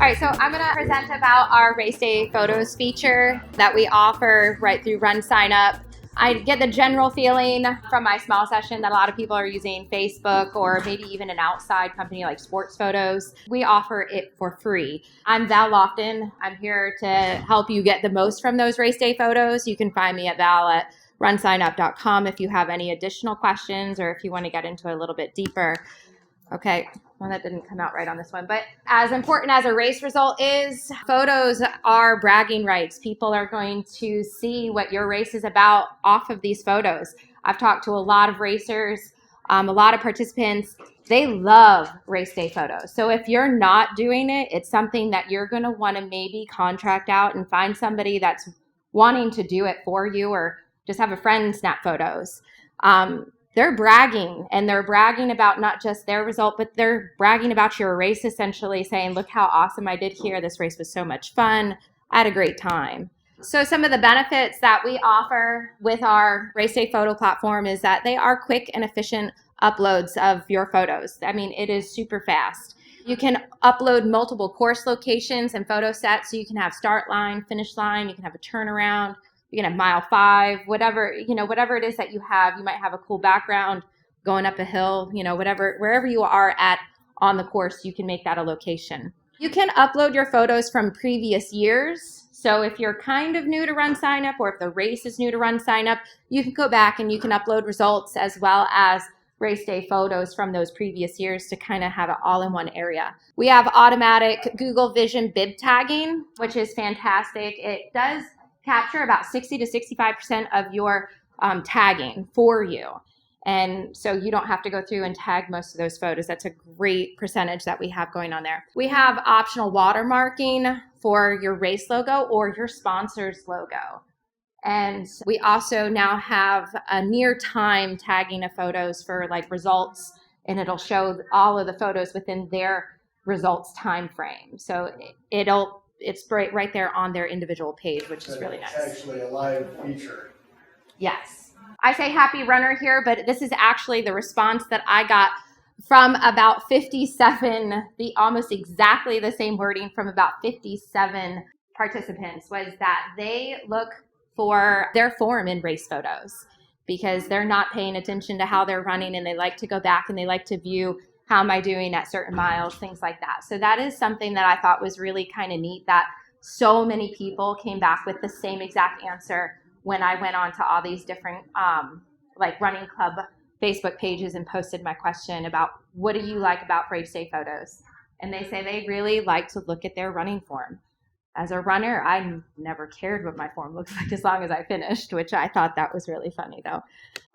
right, so I'm gonna present about our Race Day Photos feature that we offer right through RunSignup. I get the general feeling from my small session that a lot of people are using Facebook or maybe even an outside company like Sports Photos. We offer it for free. I'm Val Lofton. I'm here to help you get the most from those Race Day photos. You can find me at Val at runsignup.com if you have any additional questions or if you want to get into it a little bit deeper. Okay, well, that didn't come out right on this one. But as important as a race result is, photos are bragging rights. People are going to see what your race is about off of these photos. I've talked to a lot of racers, a lot of participants. They love race day photos. So if you're not doing it, it's something that you're going to want to maybe contract out and find somebody that's wanting to do it for you, or just have a friend snap photos. They're bragging, and they're bragging about not just their result, but they're bragging about your race, essentially saying, look how awesome I did here. This race was so much fun. I had a great time. So some of the benefits that we offer with our Race Day photo platform is that they are quick and efficient uploads of your photos. I mean, it is super fast. You can upload multiple course locations and photo sets, so you can have start line, finish line, you can have a turnaround. You can have mile 5, whatever it is that you have. You might have a cool background going up a hill, wherever you are at on the course, you can make that a location. You can upload your photos from previous years. So if you're kind of new to RunSignup, or if the race is new to RunSignup, you can go back and you can upload results as well as race day photos from those previous years to kind of have it all in one area. We have automatic Google Vision bib tagging, which is fantastic. It does capture about 60 to 65% of your tagging for you. And so you don't have to go through and tag most of those photos. That's a great percentage that we have going on there. We have optional watermarking for your race logo or your sponsor's logo. And we also now have a near time tagging of photos for like results, and it'll show all of the photos within their results time frame. So it's right there on their individual page, which is really nice. It's actually a live feature. Yes. I say happy runner here, but this is actually the response that I got from about 57, almost exactly the same wording from about 57 participants, was that they look for their form in race photos because they're not paying attention to how they're running, and they like to go back and they like to view how am I doing at certain miles, things like that. So that is something that I thought was really kind of neat, that so many people came back with the same exact answer when I went on to all these different like running club Facebook pages and posted my question about what do you like about race day photos? And they say they really like to look at their running form. As a runner, I never cared what my form looked like as long as I finished, which I thought that was really funny though.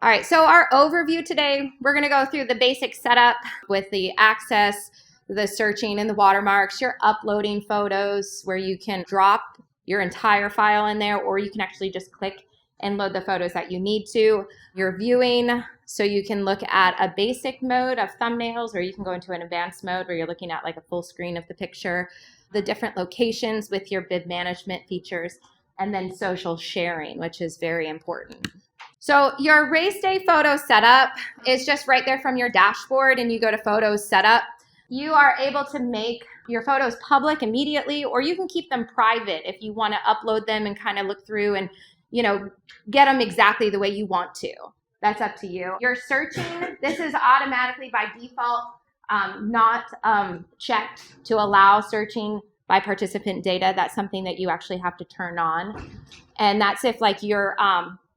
All right, so our overview today, we're gonna go through the basic setup with the access, the searching, and the watermarks. You're uploading photos where you can drop your entire file in there, or you can actually just click and load the photos that you need to. You're viewing, so you can look at a basic mode of thumbnails, or you can go into an advanced mode where you're looking at like a full screen of the picture, the different locations with your bib management features, and then social sharing, which is very important. So your race day photo setup is just right there from your dashboard, and you go to photos setup. You are able to make your photos public immediately, or you can keep them private if you want to upload them and kind of look through and, get them exactly the way you want to. That's up to you. You're searching. This is automatically by default not checked to allow searching by participant data. That's something that you actually have to turn on. And that's if like you're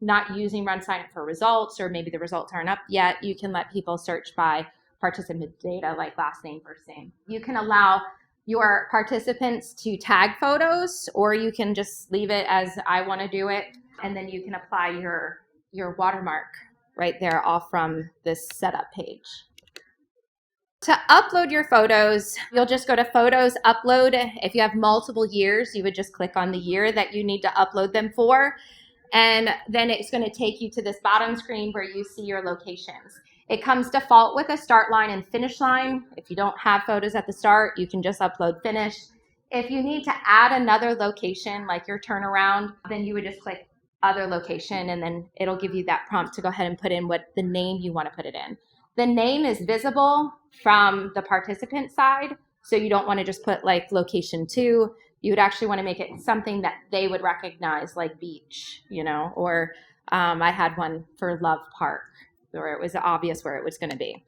not using RunSignup for results, or maybe the results aren't up yet, you can let people search by participant data like last name, first name. You can allow your participants to tag photos, or you can just leave it as I want to do it. And then you can apply your watermark right there all from this setup page. To upload your photos, you'll just go to Photos, Upload. If you have multiple years, you would just click on the year that you need to upload them for. And then it's going to take you to this bottom screen where you see your locations. It comes default with a start line and finish line. If you don't have photos at the start, you can just upload finish. If you need to add another location, like your turnaround, then you would just click other location, and then it'll give you that prompt to go ahead and put in what the name you want to put it in. The name is visible from the participant side, So you don't want to just put like location 2. You would actually want to make it something that they would recognize, like beach, or I had one for Love Park where it was obvious where it was going to be.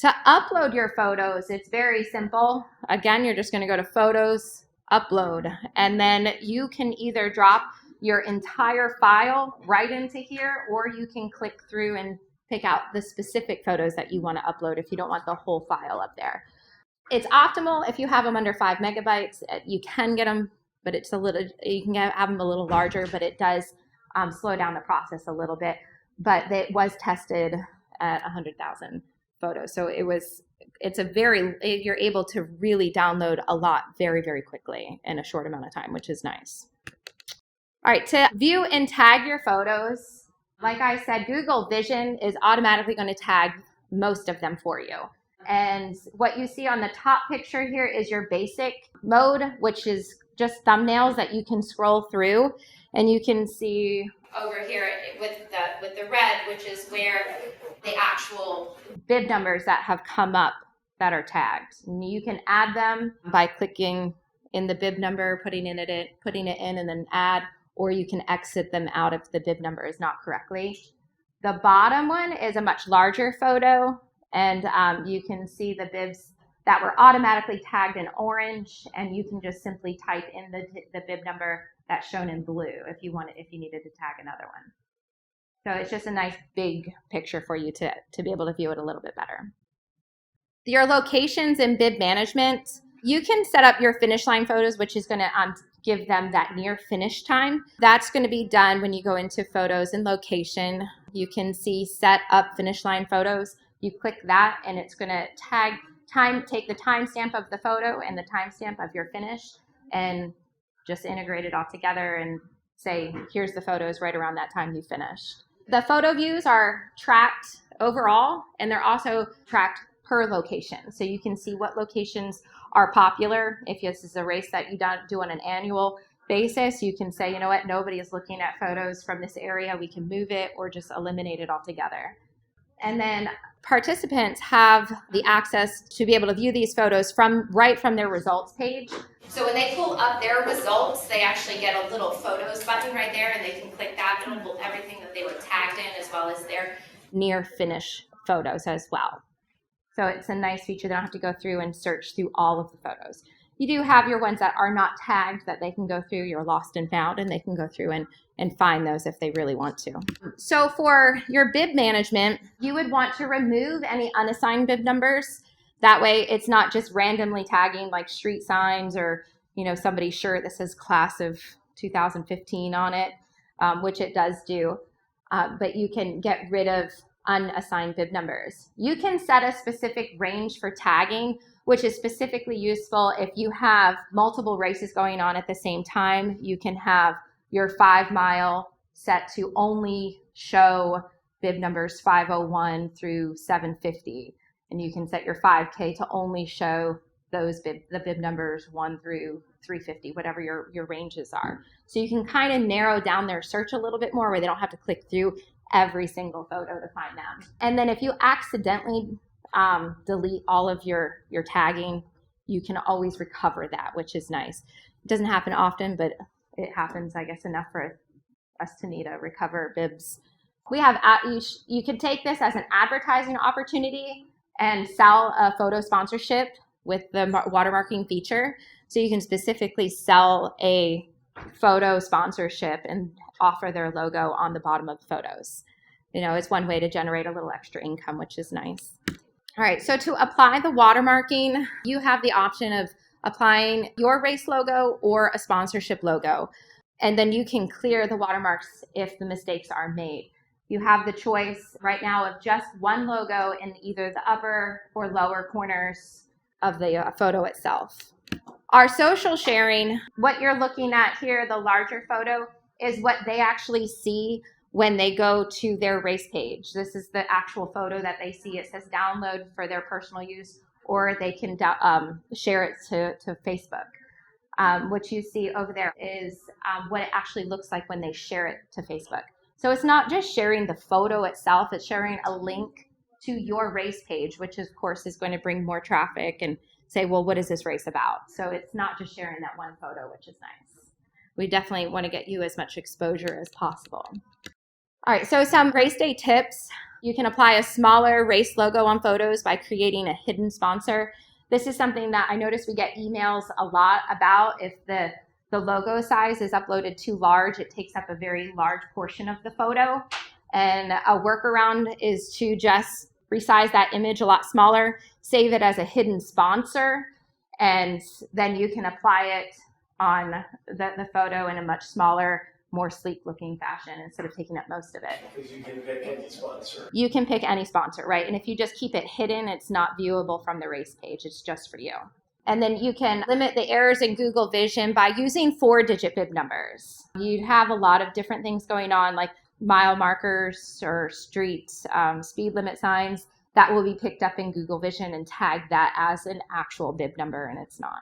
To upload your photos, it's very simple. Again, you're just going to go to Photos, Upload, and then you can either drop your entire file right into here, or you can click through and pick out the specific photos that you want to upload if you don't want the whole file up there. It's optimal if you have them under 5 megabytes. You can get them, but it's you can have them a little larger, but it does slow down the process a little bit. But it was tested at 100,000 photos. So you're able to really download a lot very, very quickly in a short amount of time, which is nice. All right, to view and tag your photos, like I said, Google Vision is automatically going to tag most of them for you. And what you see on the top picture here is your basic mode, which is just thumbnails that you can scroll through. And you can see over here with the red, which is where the actual bib numbers that have come up that are tagged. And you can add them by clicking in the bib number, putting it in, and then add, or you can exit them out if the bib number is not correctly. The bottom one is a much larger photo, and you can see the bibs that were automatically tagged in orange, and you can just simply type in the bib number that's shown in blue if you needed to tag another one. So it's just a nice big picture for you to be able to view it a little bit better. Your locations in bib management, you can set up your finish line photos, which is going to give them that near finish time. That's going to be done when you go into photos and location. You can see set up finish line photos. You click that and it's going to take the timestamp of the photo and the timestamp of your finish and just integrate it all together and say, here's the photos right around that time you finished. The photo views are tracked overall, and they're also tracked per location. So you can see what locations are popular. If this is a race that you do on an annual basis, you can say, you know what, nobody is looking at photos from this area. We can move it or just eliminate it altogether. And then participants have the access to be able to view these photos right from their results page. So when they pull up their results, they actually get a little photos button right there, and they can click that and it'll pull everything that they were tagged in as well as their near finish photos as well. So it's a nice feature. They don't have to go through and search through all of the photos. You do have your ones that are not tagged that they can go through, your lost and found, and they can go through and find those if they really want to. So for your bib management, you would want to remove any unassigned bib numbers. That way it's not just randomly tagging like street signs or, somebody's shirt that says class of 2015 on it, which it does do. But you can get rid of unassigned bib numbers. You can set a specific range for tagging, which is specifically useful if you have multiple races going on at the same time. You can have your 5 mile set to only show bib numbers 501 through 750. And you can set your 5K to only show the bib numbers 1 through 350, whatever your ranges are. So you can kind of narrow down their search a little bit more where they don't have to click through every single photo to find them. And then if you accidentally delete all of your tagging, you can always recover that, which is nice. It doesn't happen often, but it happens, I guess, enough for us to need to recover bibs. We have you can take this as an advertising opportunity and sell a photo sponsorship with the watermarking feature. So you can specifically sell a photo sponsorship and offer their logo on the bottom of the photos. It's one way to generate a little extra income, which is nice. All right, so to apply the watermarking, you have the option of applying your race logo or a sponsorship logo. And then you can clear the watermarks if the mistakes are made. You have the choice right now of just one logo in either the upper or lower corners of the photo itself. Our social sharing, what you're looking at here, the larger photo, is what they actually see when they go to their race page. This is the actual photo that they see. It says download for their personal use, or they can share it to Facebook. What you see over there is what it actually looks like when they share it to Facebook. So it's not just sharing the photo itself, it's sharing a link to your race page, which of course is going to bring more traffic and say, well, what is this race about? So it's not just sharing that one photo, which is nice. We definitely want to get you as much exposure as possible. All right, so some race day tips. You can apply a smaller race logo on photos by creating a hidden sponsor. This is something that I notice we get emails a lot about. If the logo size is uploaded too large, it takes up a very large portion of the photo. And a workaround is to just resize that image a lot smaller, save it as a hidden sponsor, and then you can apply it on the photo in a much smaller, more sleek looking fashion instead of taking up most of it. Because you can pick any sponsor. You can pick any sponsor, right? And if you just keep it hidden, it's not viewable from the race page. It's just for you. And then you can limit the errors in Google Vision by using 4-digit bib numbers. You'd have a lot of different things going on, like mile markers or street speed limit signs that will be picked up in Google Vision and tag that as an actual bib number, and it's not.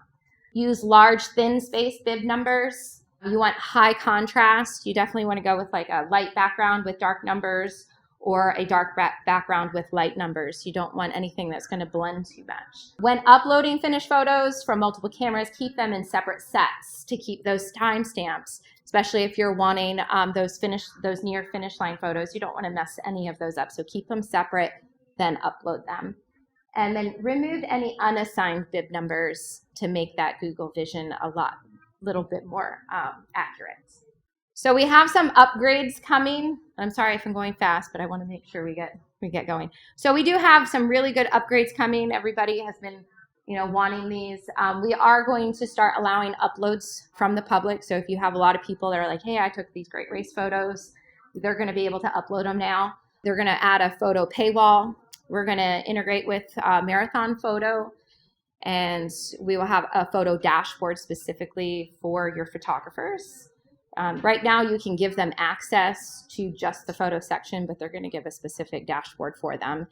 Use large, thin space bib numbers. You want high contrast. You definitely want to go with like a light background with dark numbers or a dark background with light numbers. You don't want anything that's going to blend too much. When uploading finished photos from multiple cameras, keep them in separate sets to keep those timestamps, especially if you're wanting those near finish line photos. You don't want to mess any of those up, so keep them separate, then upload them. And then remove any unassigned bib numbers to make that Google Vision a little bit more accurate. So we have some upgrades coming. I'm sorry if I'm going fast, but I want to make sure we get going. So we do have some really good upgrades coming. Everybody has been, wanting these. We are going to start allowing uploads from the public. So if you have a lot of people that are like, hey, I took these great race photos, they're going to be able to upload them now. They're going to add a photo paywall. We're going to integrate with Marathon Photo. And we will have a photo dashboard specifically for your photographers. Right now, you can give them access to just the photo section, but they're going to give a specific dashboard for them.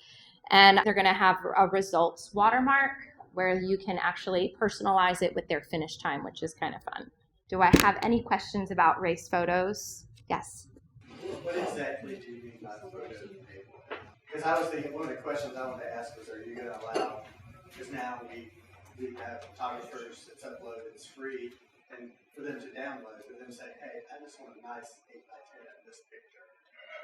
And they're going to have a results watermark where you can actually personalize it with their finish time, which is kind of fun. Do I have any questions about race photos? Yes? What exactly do you mean by photo paywall? Because I was thinking, one of the questions I wanted to ask was, are you going to allow, because now we have photographers, it's uploaded, it's free, and for them to download it, and then say, hey, I just want a nice 8x10 of this picture.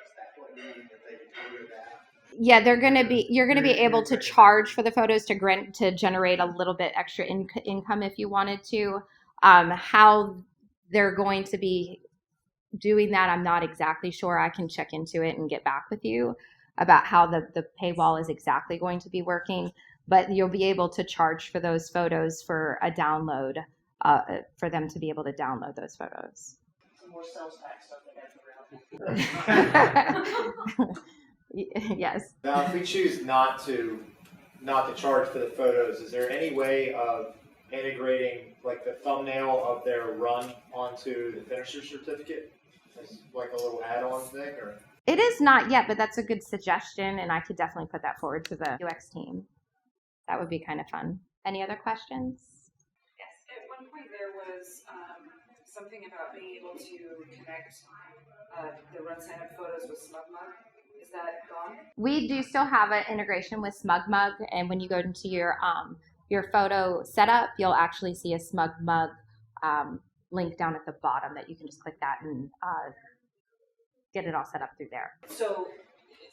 Is that what you mean, that they can order that? Yeah, you're going to be able to charge for the photos to generate a little bit extra income if you wanted to. How they're going to be doing that, I'm not exactly sure. I can check into it and get back with you about how the paywall is exactly going to be working. But you'll be able to charge for those photos for a download, for them to be able to download those photos. Some more sales tax stuff that around. Yes. Now, if we choose not to charge for the photos, is there any way of integrating like the thumbnail of their run onto the finisher certificate as like a little add-on thing? Or it is not yet, but that's a good suggestion, and I could definitely put that forward to the UX team. That would be kind of fun. Any other questions? Yes. At one point there was something about being able to connect the RunSignup photos with SmugMug. Is that gone? We do still have an integration with SmugMug, and when you go into your photo setup, you'll actually see a SmugMug link down at the bottom that you can just click that and get it all set up through there. So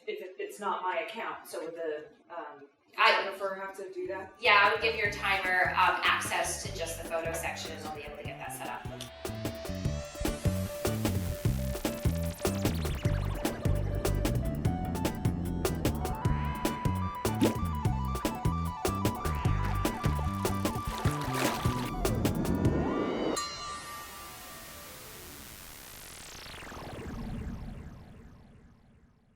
if it's not my account, so would the photographer have to do that? Yeah, I would give your timer access to just the photo section, and they'll be able to get